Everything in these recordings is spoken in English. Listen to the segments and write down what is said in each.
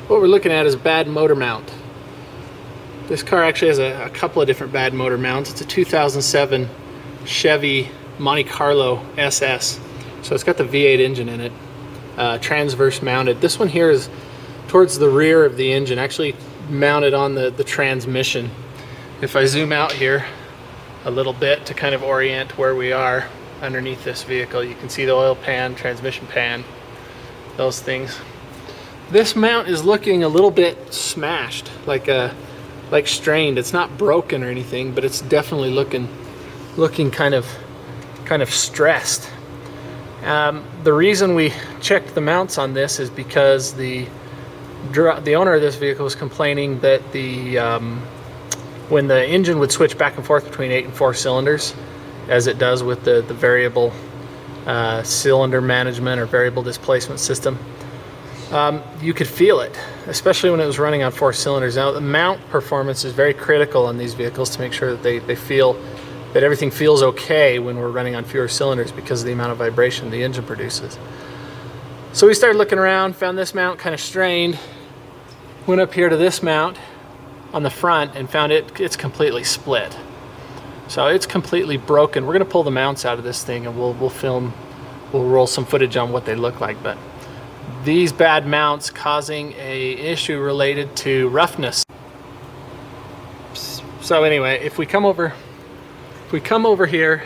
What we're looking at is a bad motor mount. This car actually has a couple of different bad motor mounts. It's a 2007 Chevy Monte Carlo SS. So it's got the V8 engine in it, transverse mounted. This one here is towards the rear of the engine, actually mounted on the transmission. If I zoom out here a little bit to kind of orient where we are underneath this vehicle, you can see the oil pan, transmission pan, those things. This mount is looking a little bit smashed, like strained. It's not broken or anything, but it's definitely looking kind of stressed. The reason we checked the mounts on this is because the owner of this vehicle was complaining that when the engine would switch back and forth between 8 and 4 cylinders, as it does with the variable cylinder management or variable displacement system, you could feel it, especially when it was running on 4 cylinders. Now, the mount performance is very critical on these vehicles to make sure that they feel that everything feels okay when we're running on fewer cylinders because of the amount of vibration the engine produces. So we started looking around, found this mount kind of strained, went up here to this mount on the front and found it's completely split. So it's completely broken. We're gonna pull the mounts out of this thing and we'll roll some footage on what they look like. But these bad mounts causing an issue related to roughness. So anyway, if we come over here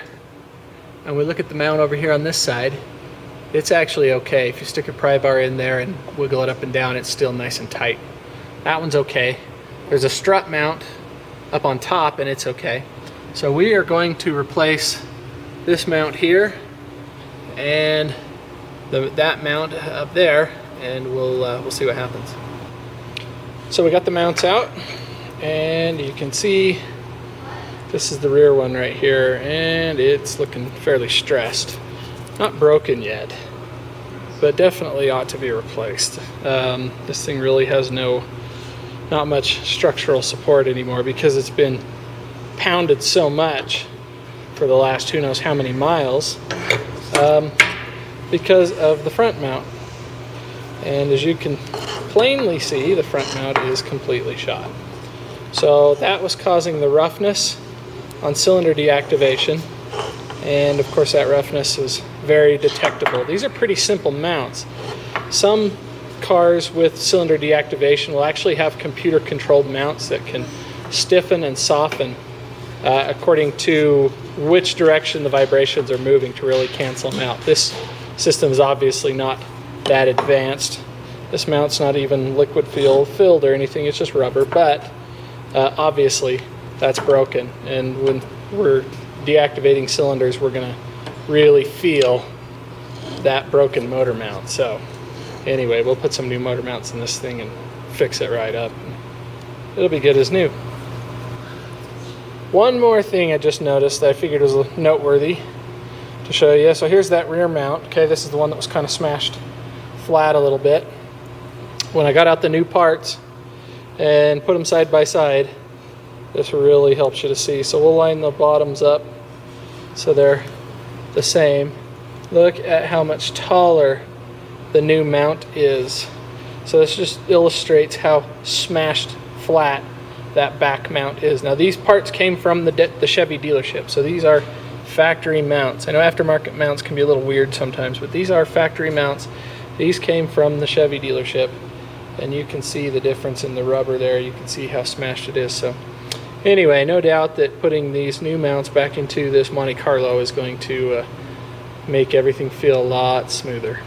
and we look at the mount over here on this side, it's actually okay. If you stick a pry bar in there and wiggle it up and down, it's still nice and tight. That one's okay. There's a strut mount up on top and it's okay. So we are going to replace this mount here and that mount up there, and we'll see what happens. So we got the mounts out, and you can see this is the rear one right here, and it's looking fairly stressed. Not broken yet, but definitely ought to be replaced. This thing really has not much structural support anymore because it's been pounded so much for the last who knows how many miles because of the front mount. And as you can plainly see, the front mount is completely shot. So that was causing the roughness on cylinder deactivation, and of course that roughness is very detectable. These are pretty simple mounts. Some cars with cylinder deactivation will actually have computer controlled mounts that can stiffen and soften according to which direction the vibrations are moving to really cancel them out. This system is obviously not that advanced. This mount's not even liquid filled or anything, it's just rubber, but obviously that's broken, and when we're deactivating cylinders we're gonna really feel that broken motor mount. So anyway, we'll put some new motor mounts in this thing and fix it right up. It'll be good as new. One more thing I just noticed that I figured was noteworthy to show you. So here's that rear mount. Okay, this is the one that was kind of smashed flat a little bit. When I got out the new parts and put them side by side, this really helps you to see. So we'll line the bottoms up so they're the same. Look at how much taller the new mount is. So this just illustrates how smashed flat that back mount is. Now these parts came from the Chevy dealership, so these are factory mounts. I know aftermarket mounts can be a little weird sometimes, but these are factory mounts. These came from the Chevy dealership, and you can see the difference in the rubber there. You can see how smashed it is. So anyway, no doubt that putting these new mounts back into this Monte Carlo is going to make everything feel a lot smoother.